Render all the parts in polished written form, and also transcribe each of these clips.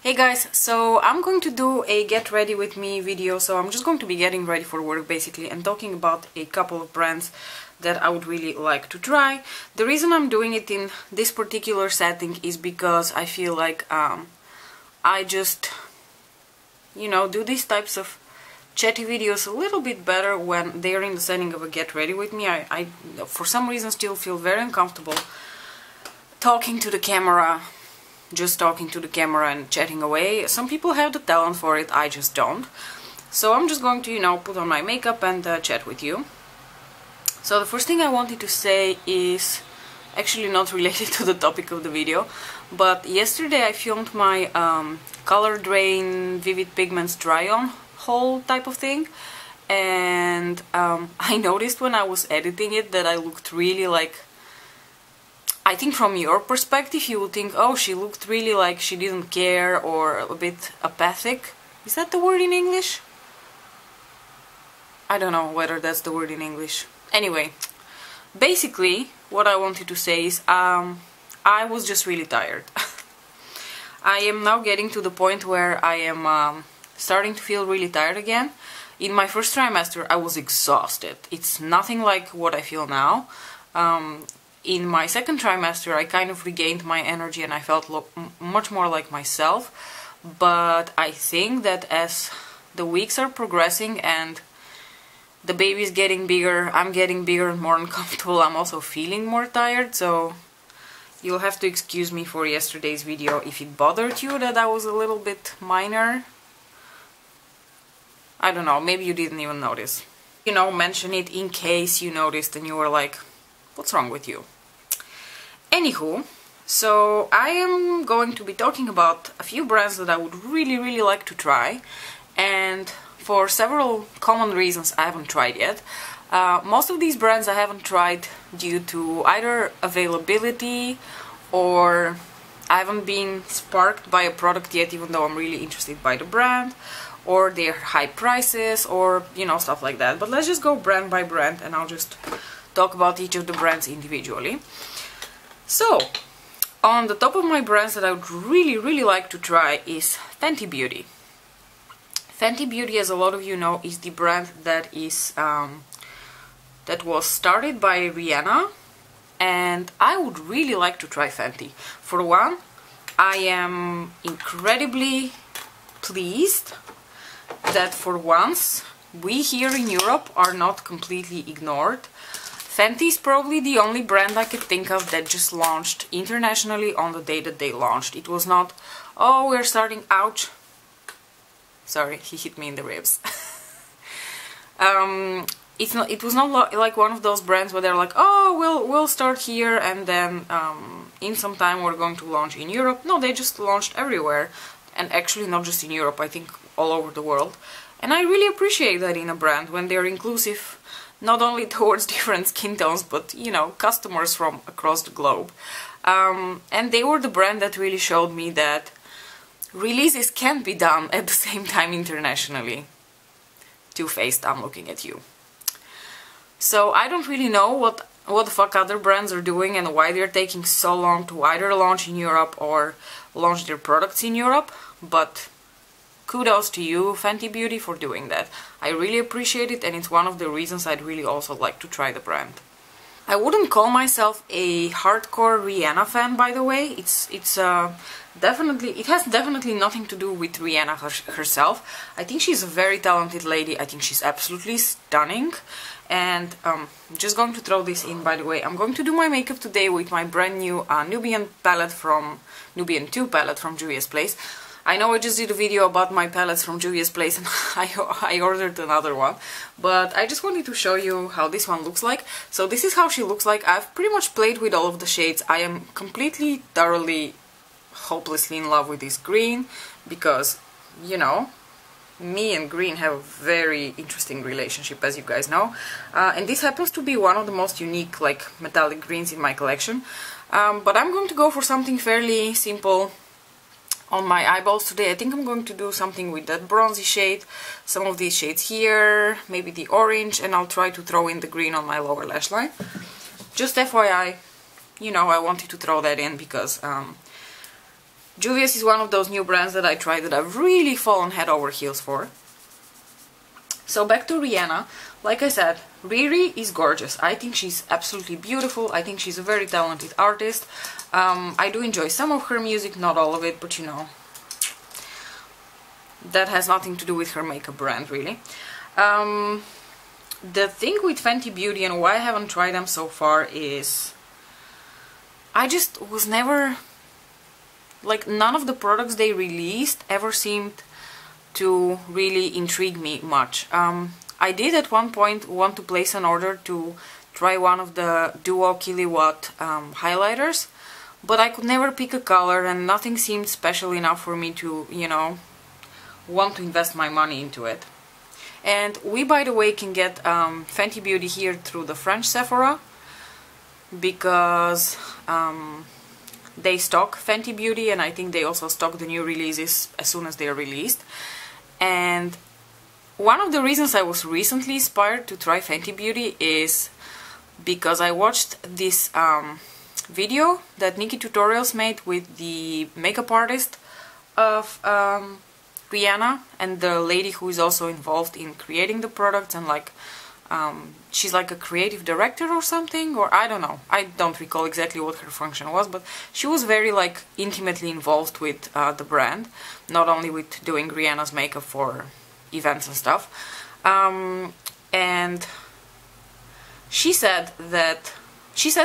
Hey guys, so I'm going to do a get ready with me video, so I'm just going to be getting ready for work basically and talking about a couple of brands that I would really like to try. The reason I'm doing it in this particular setting is because I feel like I just, do these types of chatty videos a little bit better when they're in the setting of a get ready with me. I for some reason still feel very uncomfortable talking to the camera, just talking to the camera and chatting away. Some people have the talent for it, I just don't. So I'm just going to, put on my makeup and chat with you. So the first thing I wanted to say is actually not related to the topic of the video, but yesterday I filmed my color drain vivid pigments dry on haul type of thing, and I noticed when I was editing it that I looked really like, I think from your perspective you would think, oh, she looked really like she didn't care or a bit apathic. Is that the word in English? I don't know whether that's the word in English. Anyway, basically what I wanted to say is I was just really tired. I am now getting to the point where I am starting to feel really tired again. In my first trimester I was exhausted. It's nothing like what I feel now. In my second trimester I kind of regained my energy and I felt much more like myself, but I think that as the weeks are progressing and the baby's getting bigger, I'm getting bigger and more uncomfortable, I'm also feeling more tired, so you'll have to excuse me for yesterday's video if it bothered you that I was a little bit minor. I don't know, maybe you didn't even notice. Mention it in case you noticed and you were like, what's wrong with you? Anywho, so I am going to be talking about a few brands that I would really like to try, and for several common reasons I haven't tried yet. Most of these brands I haven't tried due to either availability or I haven't been sparked by a product yet even though I'm really interested by the brand, or their high prices, or stuff like that. But let's just go brand by brand and I'll just talk about each of the brands individually. So, on the top of my brands that I would really like to try is Fenty Beauty. Fenty Beauty, as a lot of you know, is the brand that is that was started by Rihanna, and I would really like to try Fenty. For one, I am incredibly pleased that for once we here in Europe are not completely ignored. Fenty is probably the only brand I could think of that just launched internationally on the day that they launched. It was not, oh, we're starting, ouch. Sorry, he hit me in the ribs. It was not like one of those brands where they're like, oh, we'll start here and then in some time we're going to launch in Europe. No, they just launched everywhere, and actually not just in Europe, I think all over the world. And I really appreciate that in a brand when they're inclusive, not only towards different skin tones, but, customers from across the globe. And they were the brand that really showed me that releases can be done at the same time internationally. Two-faced, I'm looking at you. So I don't really know what the fuck other brands are doing and why they're taking so long to either launch in Europe or launch their products in Europe, but kudos to you, Fenty Beauty, for doing that. I really appreciate it, and it's one of the reasons I'd really also like to try the brand. I wouldn't call myself a hardcore Rihanna fan, by the way. It has definitely nothing to do with Rihanna herself. I think she's a very talented lady. I think she's absolutely stunning. And just going to throw this in, by the way, I'm going to do my makeup today with my brand new Nubian 2 palette from Juvia's Place. I know I just did a video about my palettes from Juvia's Place and I ordered another one, but I just wanted to show you how this one looks like. So this is how she looks like. I've pretty much played with all of the shades. I am completely, thoroughly, hopelessly in love with this green because, me and green have a very interesting relationship, as you guys know. And this happens to be one of the most unique, metallic greens in my collection. But I'm going to go for something fairly simple on my eyeballs today. I think I'm going to do something with that bronzy shade, some of these shades here, maybe the orange, and I'll try to throw in the green on my lower lash line. Just FYI, I wanted to throw that in because Juvia's is one of those new brands that I tried that I've really fallen head over heels for. So back to Rihanna. Like I said, Riri is gorgeous. I think she's absolutely beautiful. I think she's a very talented artist. I do enjoy some of her music, not all of it, but you know, that has nothing to do with her makeup brand, really. The thing with Fenty Beauty and why I haven't tried them so far is I just was never, like, none of the products they released ever seemed to really intrigue me much. I did at one point want to place an order to try one of the Duo Kilowatt highlighters, but I could never pick a color and nothing seemed special enough for me to, you know, want to invest my money into it. And we, by the way, can get Fenty Beauty here through the French Sephora, because they stock Fenty Beauty, and I think they also stock the new releases as soon as they are released. And one of the reasons I was recently inspired to try Fenty Beauty is because I watched this video that Nikki Tutorials made with the makeup artist of Rihanna and the lady who is also involved in creating the products, and like she's like a creative director or something, or I don't know, I don't recall exactly what her function was, but she was very like intimately involved with the brand, not only with doing Rihanna's makeup for events and stuff. And she said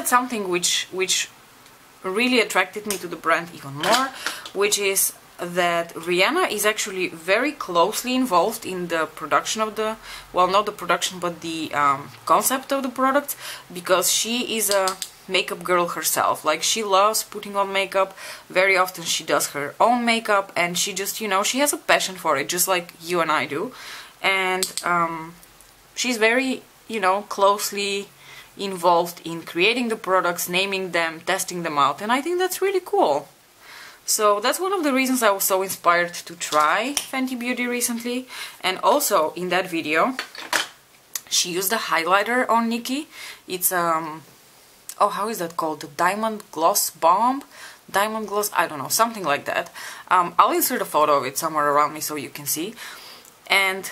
something which really attracted me to the brand even more, which is that Rihanna is actually very closely involved in the production of the, well, not the production, but the concept of the products, because she is a makeup girl herself. Like, she loves putting on makeup. Very often she does her own makeup, and she just, you know, she has a passion for it, just like you and I do. And she's very, you know, closely involved in creating the products, naming them, testing them out, and I think that's really cool. So that's one of the reasons I was so inspired to try Fenty Beauty recently. And also in that video she used a highlighter on Nikki. It's oh, how is that called? The Diamond Gloss Bomb? Diamond Gloss, I don't know, something like that. I'll insert a photo of it somewhere around me so you can see. And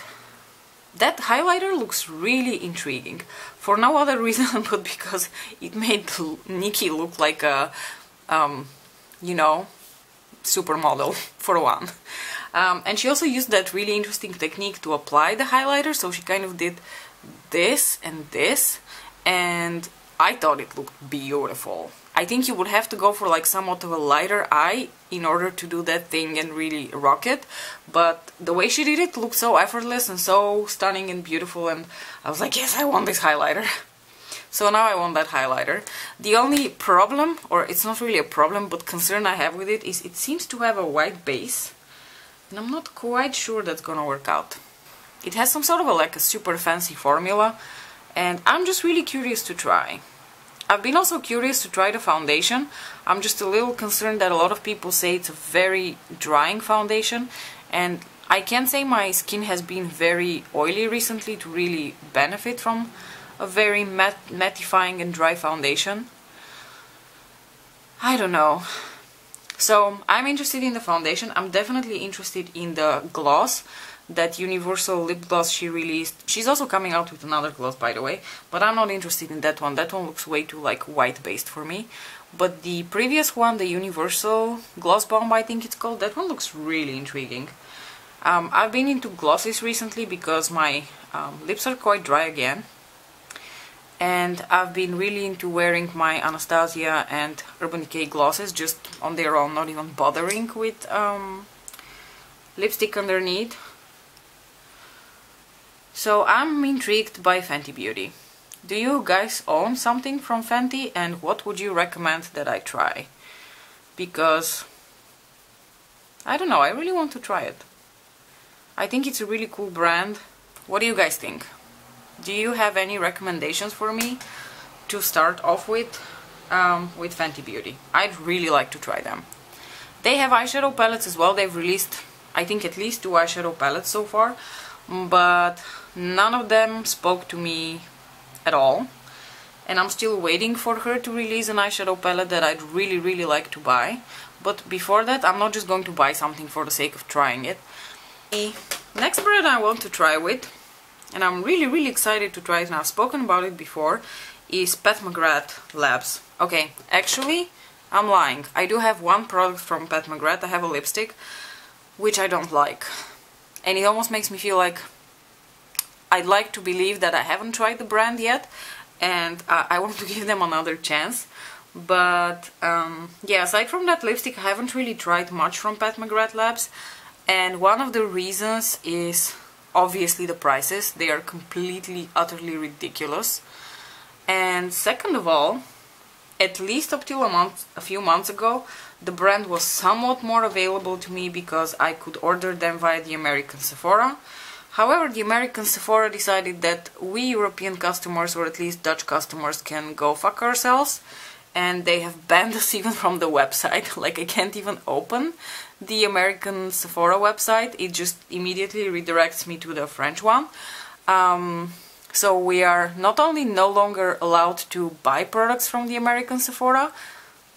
that highlighter looks really intriguing, for no other reason but because it made Nikki look like a, you know, supermodel, for one. And she also used that really interesting technique to apply the highlighter, so she kind of did this and this, and I thought it looked beautiful. I think you would have to go for like somewhat of a lighter eye in order to do that thing and really rock it, but the way she did it looked so effortless and so stunning and beautiful, and I was like, yes, I want this highlighter. So now I want that highlighter. The only problem, or it's not really a problem, but concern I have with it is it seems to have a white base, and I'm not quite sure that's gonna work out. It has some sort of like a super fancy formula, and I'm just really curious to try. I've been also curious to try the foundation. I'm just a little concerned that a lot of people say it's a very drying foundation, and I can say my skin has been very oily recently to really benefit from a very mattifying and dry foundation. I don't know. So I'm interested in the foundation. I'm definitely interested in the gloss, that universal lip gloss she released. She's also coming out with another gloss, by the way, but I'm not interested in that one. That one looks way too like white based for me. But the previous one, the universal gloss bomb, I think it's called, that one looks really intriguing. I've been into glosses recently because my lips are quite dry again, and I've been really into wearing my Anastasia and Urban Decay glosses just on their own, not even bothering with lipstick underneath. So I'm intrigued by Fenty Beauty. Do you guys own something from Fenty, and what would you recommend that I try? Because I don't know, I really want to try it. I think it's a really cool brand. What do you guys think? Do you have any recommendations for me to start off with Fenty Beauty? I'd really like to try them. They have eyeshadow palettes as well. They've released, I think, at least 2 eyeshadow palettes so far, but none of them spoke to me at all. And I'm still waiting for her to release an eyeshadow palette that I'd really like to buy. But before that, I'm not just going to buy something for the sake of trying it. The next brand I want to try with, and I'm really excited to try it, and I've spoken about it before, is Pat McGrath Labs. Okay, actually, I'm lying. I do have one product from Pat McGrath. I have a lipstick, which I don't like. And it almost makes me feel like I'd like to believe that I haven't tried the brand yet, and I want to give them another chance. But yeah, aside from that lipstick, I haven't really tried much from Pat McGrath Labs, and one of the reasons is obviously the prices. They are completely, utterly ridiculous. And second of all, at least up till a few months ago, the brand was somewhat more available to me because I could order them via the American Sephora. However, the American Sephora decided that we European customers, or at least Dutch customers, can go fuck ourselves, and they have banned us even from the website. Like, I can't even open the American Sephora website. It just immediately redirects me to the French one. So we are not only no longer allowed to buy products from the American Sephora,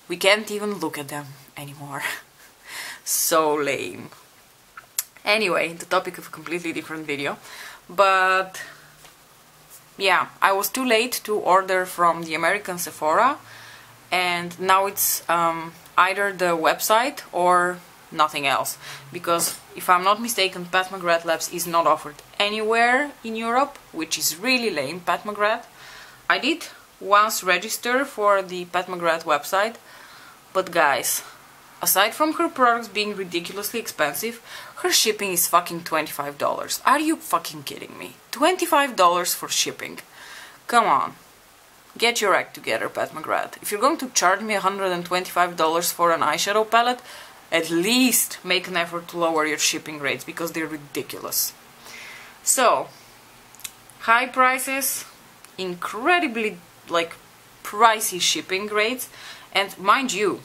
we can't even look at them anymore. So lame. Anyway, the topic of a completely different video. But yeah, I was too late to order from the American Sephora, and now it's either the website or nothing else, because if I'm not mistaken, Pat McGrath Labs is not offered anywhere in Europe, which is really lame. Pat McGrath. I did once register for the Pat McGrath website, but guys, aside from her products being ridiculously expensive, her shipping is fucking $25. Are you fucking kidding me? $25 for shipping. Come on. Get your act together, Pat McGrath. If you're going to charge me $125 for an eyeshadow palette, at least make an effort to lower your shipping rates, because they're ridiculous. So, high prices, incredibly, like, pricey shipping rates, and mind you,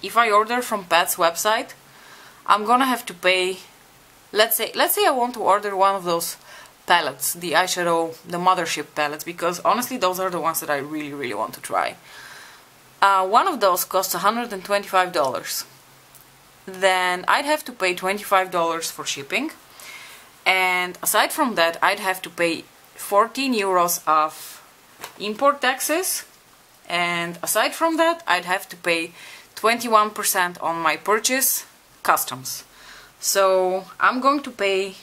if I order from Pat's website, I'm gonna have to pay, let's say I want to order one of those palettes, the eyeshadow, the mothership palettes, because honestly those are the ones that I really want to try. One of those costs $125. Then I'd have to pay $25 for shipping, and aside from that I'd have to pay 14 euros of import taxes, and aside from that I'd have to pay 21% on my purchase customs. So I'm going to pay,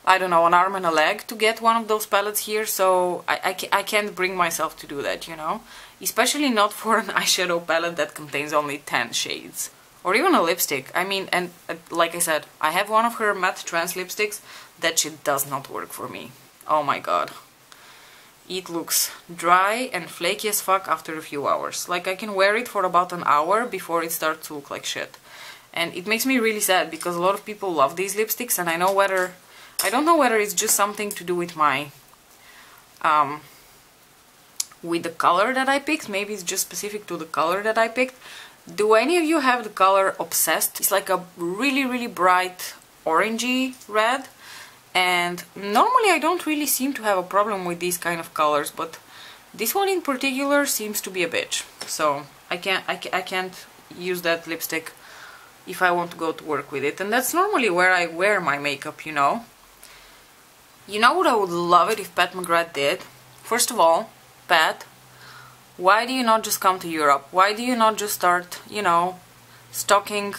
I don't know, an arm and a leg to get one of those palettes here, so I can't bring myself to do that, you know? Especially not for an eyeshadow palette that contains only 10 shades. Or even a lipstick. I mean, and like I said, I have one of her matte trans lipsticks. That shit does not work for me. Oh my god. It looks dry and flaky as fuck after a few hours. Like, I can wear it for about an hour before it starts to look like shit. And it makes me really sad, because a lot of people love these lipsticks, and I don't know whether it's just something to do with my with the color that I picked. Maybe it's just specific to the color that I picked. Do any of you have the color Obsessed? It's like a really bright orangey red, and normally I don't really seem to have a problem with these kind of colors, but this one in particular seems to be a bitch. So I can't use that lipstick if I want to go to work with it, and that's normally where I wear my makeup, you know. You know what I would love it if Pat McGrath did? First of all, Pat, why do you not just come to Europe? Why do you not just start, you know, stocking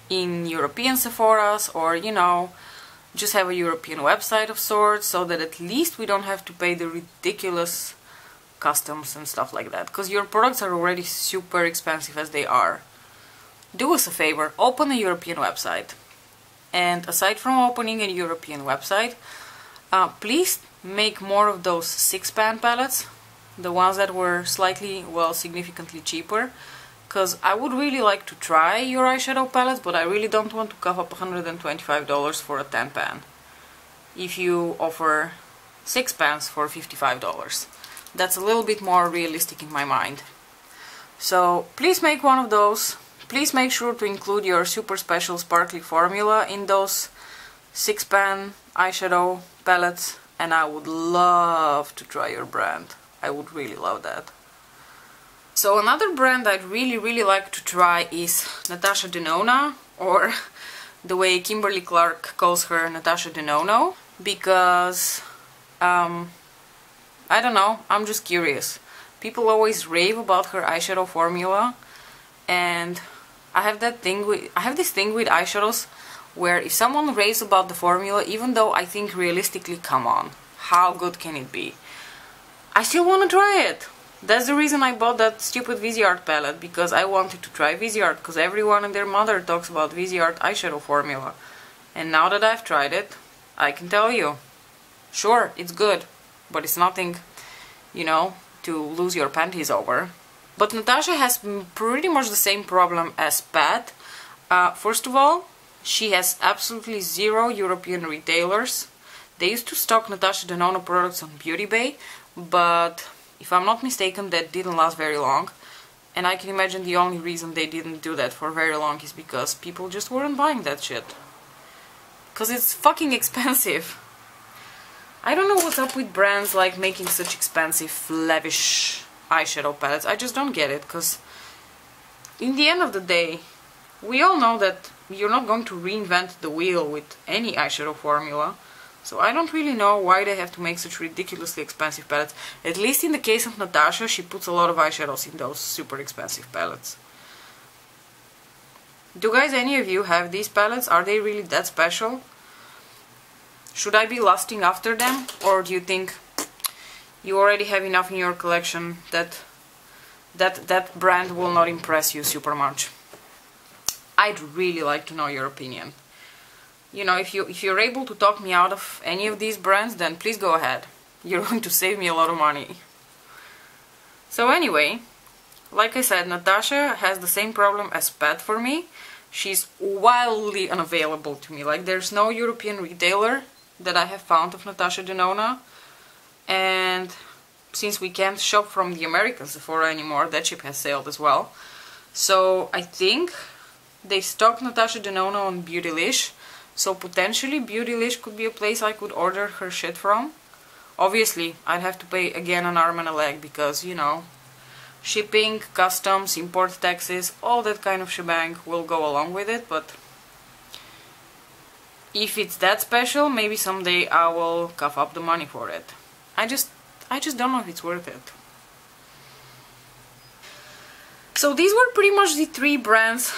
in European Sephoras, or, you know, just have a European website of sorts, so that at least we don't have to pay the ridiculous customs and stuff like that, because your products are already super expensive as they are. Do us a favor, open a European website. And aside from opening a European website, please make more of those 6-pan palettes, the ones that were slightly, well, significantly cheaper, because I would really like to try your eyeshadow palettes, but I really don't want to cough up $125 for a 10-pan if you offer 6 pans for $55. That's a little bit more realistic in my mind. So please make one of those. Please make sure to include your super special sparkly formula in those 6-pan eyeshadow palettes, and I would love to try your brand. I would really love that. So another brand I'd really like to try is Natasha Denona, or the way Kimberly Clark calls her, Natasha Denono, because I don't know, I'm just curious. People always rave about her eyeshadow formula, and I have this thing with eyeshadows where if someone raves about the formula, even though I think realistically, come on, how good can it be? I still want to try it. That's the reason I bought that stupid Viseart palette, because I wanted to try Viseart, because everyone and their mother talks about Viseart eyeshadow formula. And now that I've tried it, I can tell you, sure, it's good, but it's nothing, you know, to lose your panties over. But Natasha has pretty much the same problem as Pat. First of all, she has absolutely zero European retailers. They used to stock Natasha Denona products on Beauty Bay, but if I'm not mistaken, that didn't last very long. And I can imagine the only reason they didn't do that for very long is because people just weren't buying that shit. Because it's fucking expensive. I don't know what's up with brands like making such expensive, lavish eyeshadow palettes. I just don't get it, because in the end of the day, we all know that you're not going to reinvent the wheel with any eyeshadow formula. So I don't really know why they have to make such ridiculously expensive palettes. At least in the case of Natasha, she puts a lot of eyeshadows in those super expensive palettes. Do guys, any of you have these palettes? Are they really that special? Should I be lusting after them? Or do you think you already have enough in your collection that that brand will not impress you super much? I'd really like to know your opinion. You know, if you're able to talk me out of any of these brands, then please go ahead. You're going to save me a lot of money. So anyway, like I said, Natasha has the same problem as Pat for me. She's wildly unavailable to me. Like, there's no European retailer that I have found of Natasha Denona. And since we can't shop from the American Sephora anymore, that ship has sailed as well. So I think they stock Natasha Denona on Beautylish. So potentially Beautylish could be a place I could order her shit from. Obviously, I'd have to pay again an arm and a leg because, you know, shipping, customs, import taxes, all that kind of shebang will go along with it. But if it's that special, maybe someday I will cough up the money for it. I just don't know if it's worth it. So these were pretty much the 3 brands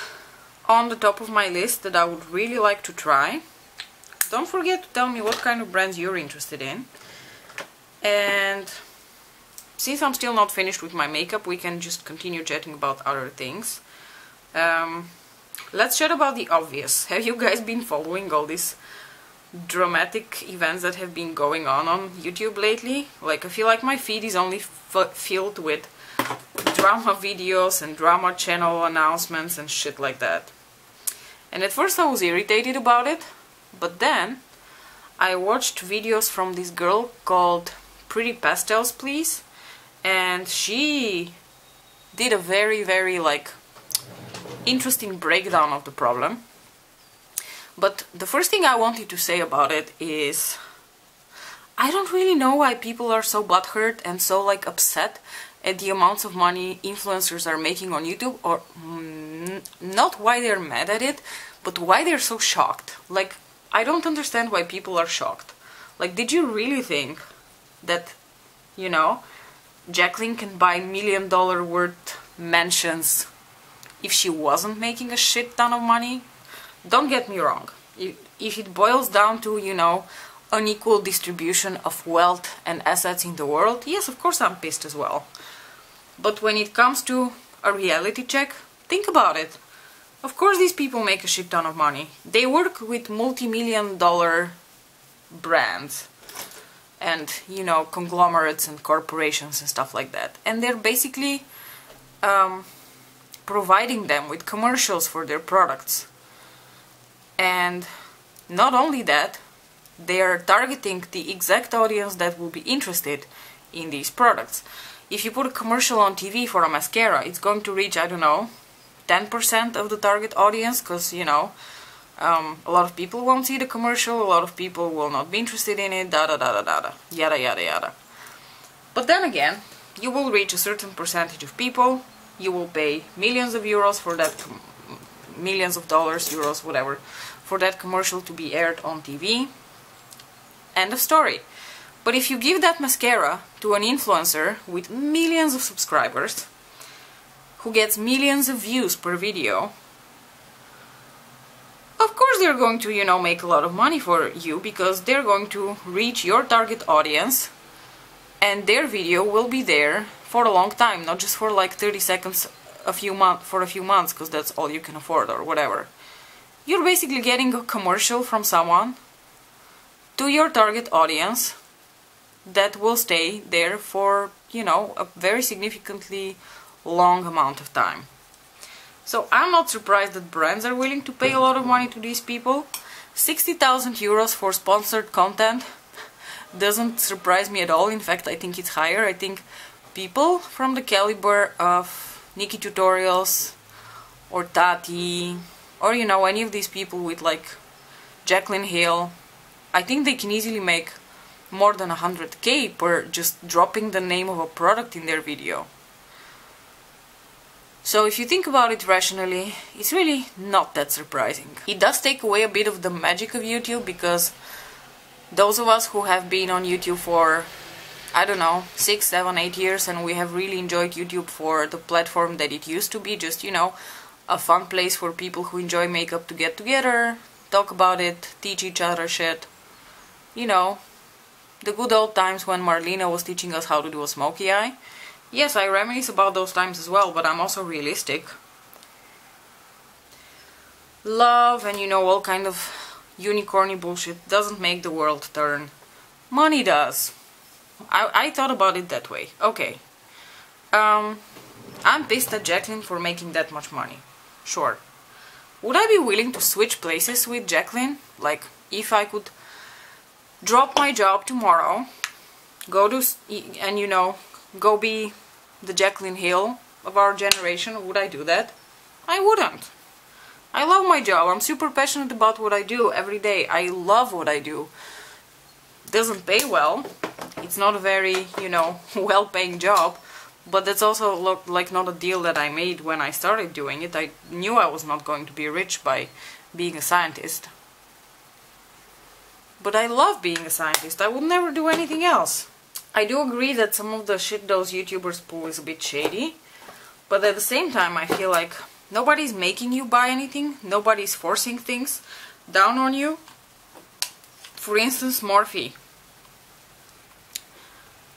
on the top of my list that I would really like to try. Don't forget to tell me what kind of brands you're interested in. And since I'm still not finished with my makeup, we can just continue chatting about other things. Let's chat about the obvious. Have you guys been following all these dramatic events that have been going on YouTube lately? Like, I feel like my feed is only filled with drama videos and drama channel announcements and shit like that. And at first I was irritated about it, but then I watched videos from this girl called Pretty Pastels Please, and she did a very like interesting breakdown of the problem. But the first thing I wanted to say about it is I don't really know why people are so butthurt and so like upset at the amounts of money influencers are making on YouTube, or not why they're mad at it, but why they're so shocked. Like, I don't understand why people are shocked. Like, did you really think that, you know, Jacqueline can buy $1 million worth mansions if she wasn't making a shit ton of money? Don't get me wrong. If it boils down to, you know, unequal distribution of wealth and assets in the world, yes, of course I'm pissed as well. But when it comes to a reality check, think about it. Of course these people make a shit ton of money. They work with multi-million-dollar brands and, you know, conglomerates and corporations and stuff like that. And they're basically providing them with commercials for their products. And not only that, they are targeting the exact audience that will be interested in these products. If you put a commercial on TV for a mascara, it's going to reach, I don't know, 10% of the target audience, because, you know, a lot of people won't see the commercial, a lot of people will not be interested in it, yada yada yada. But then again, you will reach a certain percentage of people, you will pay millions of euros for that, millions of dollars, euros, whatever, for that commercial to be aired on TV. End of story. But if you give that mascara to an influencer with millions of subscribers, who gets millions of views per video, of course they're going to, you know, make a lot of money for you, because they're going to reach your target audience and their video will be there for a long time, not just for like 30 seconds for a few months, because that's all you can afford or whatever. You're basically getting a commercial from someone to your target audience that will stay there for, you know, a very significantly long amount of time. So I'm not surprised that brands are willing to pay a lot of money to these people. 60,000 euros for sponsored content doesn't surprise me at all. In fact, I think it's higher. I think people from the caliber of Nikki Tutorials or Tati, or, you know, any of these people with like Jaclyn Hill, I think they can easily make more than 100k per just dropping the name of a product in their video. So if you think about it rationally, it's really not that surprising. It does take away a bit of the magic of YouTube, because those of us who have been on YouTube for, I don't know, 6, 7, 8 years, and we have really enjoyed YouTube for the platform that it used to be, just, you know, a fun place for people who enjoy makeup to get together, talk about it, teach each other shit. You know, the good old times when Marlena was teaching us how to do a smoky eye. Yes, I reminisce about those times as well, but I'm also realistic. Love and, you know, all kind of unicorny bullshit doesn't make the world turn. Money does. I thought about it that way. Okay. I'm pissed at Jaclyn for making that much money. Sure. Would I be willing to switch places with Jaclyn? Like, if I could drop my job tomorrow, go to, and, you know, go be the Jaclyn Hill of our generation, would I do that? I wouldn't. I love my job. I'm super passionate about what I do every day. I love what I do. Doesn't pay well. It's not a very, you know, well-paying job, but that's also like not a deal that I made when I started doing it. I knew I was not going to be rich by being a scientist. But I love being a scientist. I would never do anything else. I do agree that some of the shit those YouTubers pull is a bit shady, but at the same time I feel like nobody's making you buy anything, nobody's forcing things down on you. For instance, Morphe.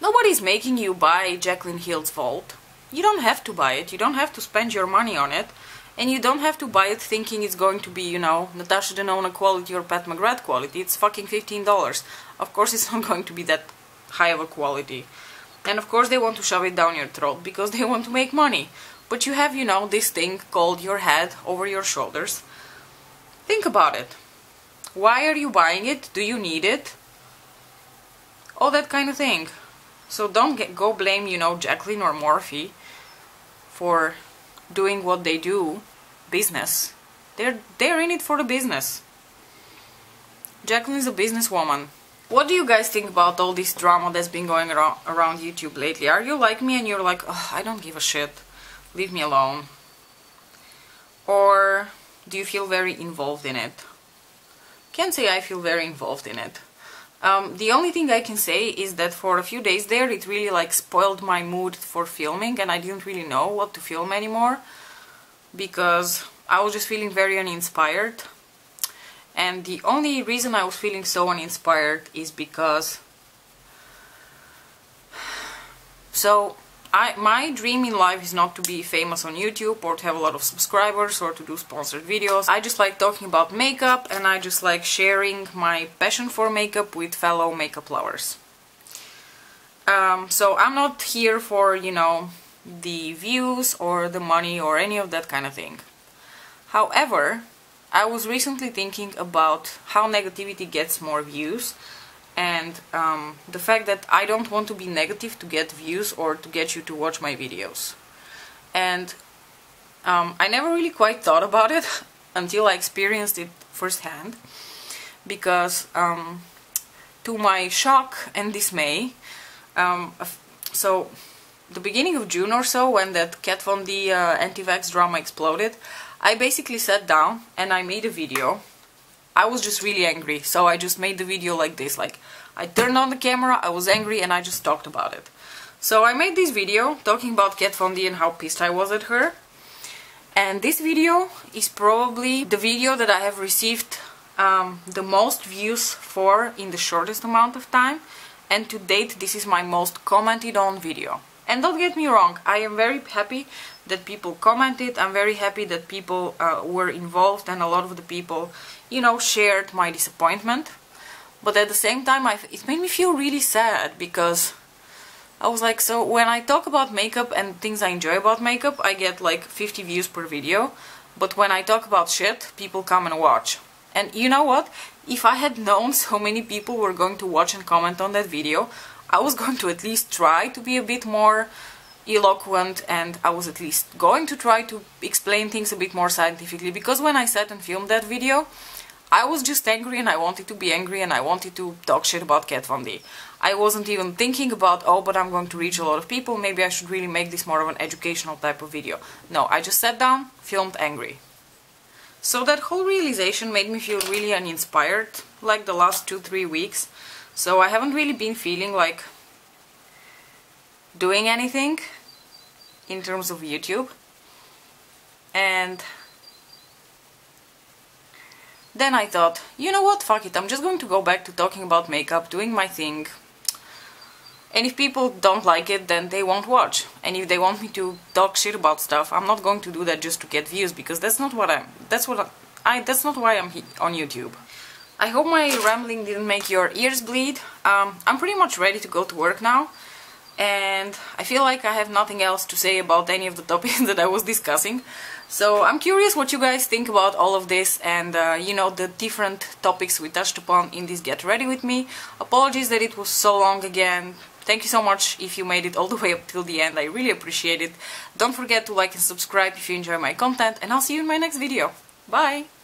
Nobody's making you buy Jaclyn Hill's Vault. You don't have to buy it, you don't have to spend your money on it, and you don't have to buy it thinking it's going to be, you know, Natasha Denona quality or Pat McGrath quality. It's fucking $15. Of course it's not going to be that high of a quality. And of course they want to shove it down your throat because they want to make money. But you have, you know, this thing called your head over your shoulders. Think about it. Why are you buying it? Do you need it? All that kind of thing. So don't go blame, you know, Jaclyn or Morphe for doing what they do. Business. They're in it for the business. Jaclyn is a businesswoman. What do you guys think about all this drama that's been going around YouTube lately? Are you like me and you're like, oh, I don't give a shit, leave me alone? Or do you feel very involved in it? Can't say I feel very involved in it. The only thing I can say is that for a few days there it really like spoiled my mood for filming, and I didn't really know what to film anymore because I was just feeling very uninspired. And the only reason I was feeling so uninspired is because my dream in life is not to be famous on YouTube or to have a lot of subscribers or to do sponsored videos. I just like talking about makeup, and I just like sharing my passion for makeup with fellow makeup lovers. So I'm not here for, you know, the views or the money or any of that kind of thing. However, I was recently thinking about how negativity gets more views, and the fact that I don't want to be negative to get views or to get you to watch my videos. And I never really quite thought about it until I experienced it firsthand, because to my shock and dismay, so the beginning of June or so, when that Kat Von D anti-vax drama exploded, I basically sat down and I made a video. I was just really angry, so I just made the video like this, like I turned on the camera, I was angry, and I just talked about it. So I made this video talking about Kat Von D and how pissed I was at her. And this video is probably the video that I have received the most views for in the shortest amount of time. And to date, this is my most commented on video. And don't get me wrong, I am very happy that people commented. I'm very happy that people were involved, and a lot of the people, you know, shared my disappointment. But at the same time, it made me feel really sad, because I was like, so when I talk about makeup and things I enjoy about makeup, I get like 50 views per video. But when I talk about shit, people come and watch. And you know what? If I had known so many people were going to watch and comment on that video, I was going to at least try to be a bit more eloquent, and I was at least going to try to explain things a bit more scientifically, because when I sat and filmed that video, I was just angry, and I wanted to be angry, and I wanted to talk shit about Kat Von D. I wasn't even thinking about, oh, but I'm going to reach a lot of people, maybe I should really make this more of an educational type of video. No, I just sat down, filmed angry. So that whole realization made me feel really uninspired, like the last 2-3 weeks. So I haven't really been feeling like doing anything in terms of YouTube. And then I thought, you know what, fuck it, I'm just going to go back to talking about makeup, doing my thing. And if people don't like it, then they won't watch. And if they want me to talk shit about stuff, I'm not going to do that just to get views, because that's not what that's not why I'm on YouTube. I hope my rambling didn't make your ears bleed. I'm pretty much ready to go to work now, and I feel like I have nothing else to say about any of the topics that I was discussing. So I'm curious what you guys think about all of this, and you know, the different topics we touched upon in this Get Ready With Me. Apologies that it was so long again. Thank you so much if you made it all the way up till the end, I really appreciate it. Don't forget to like and subscribe if you enjoy my content, and I'll see you in my next video. Bye!